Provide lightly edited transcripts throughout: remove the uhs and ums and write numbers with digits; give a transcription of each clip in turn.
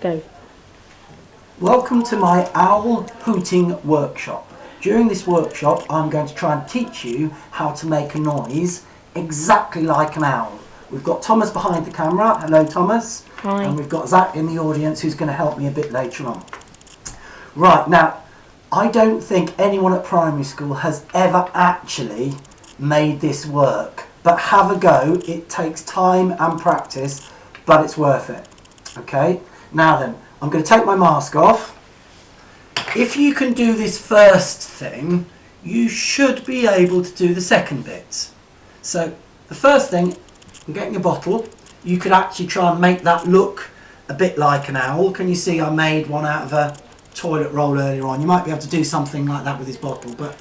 Go. Welcome to my owl hooting workshop. During this workshop I'm going to try and teach you how to make a noise exactly like an owl. We've got Thomas behind the camera. Hello Thomas. Hi. And we've got Zach in the audience who's going to help me a bit later on. Right, now I don't think anyone at primary school has ever actually made this work, but have a go. It takes time and practice, but it's worth it. Okay, now then, I'm going to take my mask off. If you can do this first thing, you should be able to do the second bit. So the first thing, I'm getting a bottle. You could actually try and make that look a bit like an owl. Can you see I made one out of a toilet roll earlier on? You might be able to do something like that with this bottle, but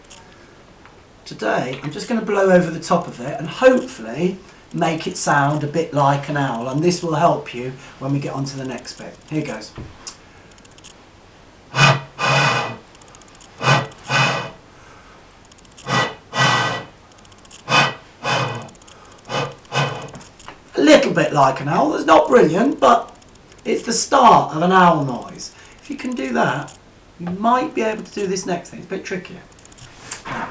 today I'm just going to blow over the top of it and hopefully make it sound a bit like an owl, and this will help you when we get on to the next bit. Here goes. A little bit like an owl. It's not brilliant, but it's the start of an owl noise. If you can do that, you might be able to do this next thing. It's a bit trickier. Now,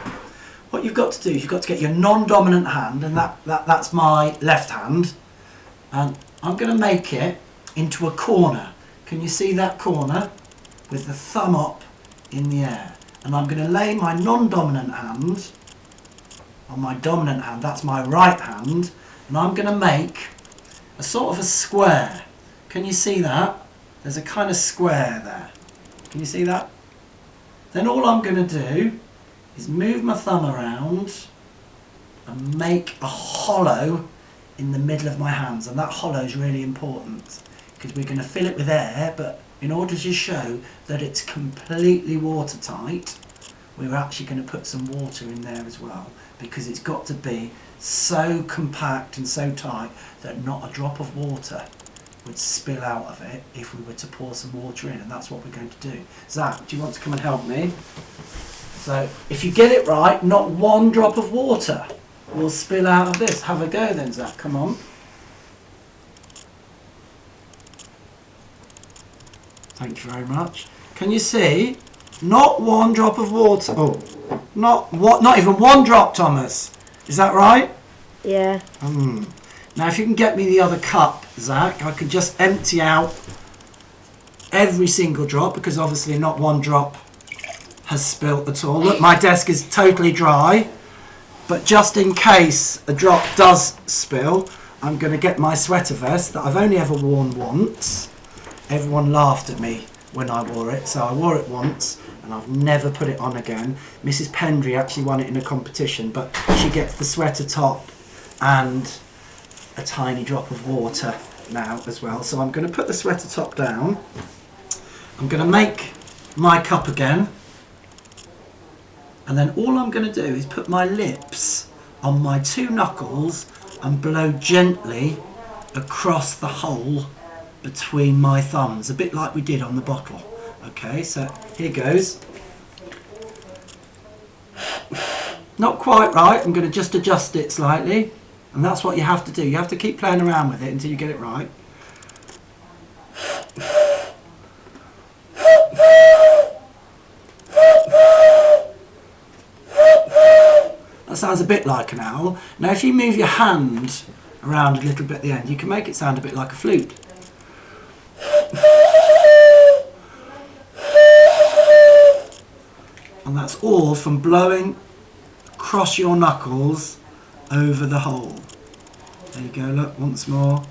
what you've got to do is you've got to get your non-dominant hand, and that's my left hand, and I'm going to make it into a corner. Can you see that corner? With the thumb up in the air. And I'm going to lay my non-dominant hand on my dominant hand, that's my right hand, and I'm going to make a sort of a square. Can you see that? There's a kind of square there. Can you see that? Then all I'm going to do is move my thumb around and make a hollow in the middle of my hands, and that hollow is really important because we're going to fill it with air, but in order to show that it's completely watertight, we're actually going to put some water in there as well, because it's got to be so compact and so tight that not a drop of water would spill out of it if we were to pour some water in, and that's what we're going to do. Zach, do you want to come and help me? So if you get it right, not one drop of water will spill out of this. Have a go then, Zach, come on. Thank you very much. Can you see? Not one drop of water. Oh, not even one drop, Thomas. Is that right? Yeah. Now if you can get me the other cup, Zach, I could just empty out every single drop, because obviously not one drop has spilt at all. Look, my desk is totally dry, but just in case a drop does spill, I'm going to get my sweater vest that I've only ever worn once. Everyone laughed at me when I wore it, so I wore it once and I've never put it on again. Mrs. Pendry actually won it in a competition, but she gets the sweater top and a tiny drop of water now as well. So I'm going to put the sweater top down. I'm going to make my cup again, and then all I'm going to do is put my lips on my two knuckles and blow gently across the hole between my thumbs, a bit like we did on the bottle. Okay, so here goes. Not quite right. I'm going to just adjust it slightly, and that's what you have to do. You have to keep playing around with it until you get it right. That sounds a bit like an owl. Now if you move your hand around a little bit at the end, you can make it sound a bit like a flute. And that's all from blowing across your knuckles over the hole. There you go, look, once more.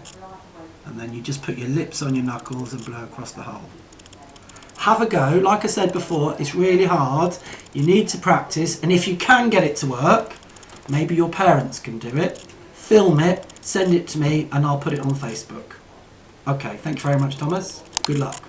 And then you just put your lips on your knuckles and blow across the hole. Have a go. Like I said before, it's really hard. You need to practice, and if you can get it to work, maybe your parents can do it. Film it, send it to me, and I'll put it on Facebook. Okay, thank you very much, Thomas. Good luck.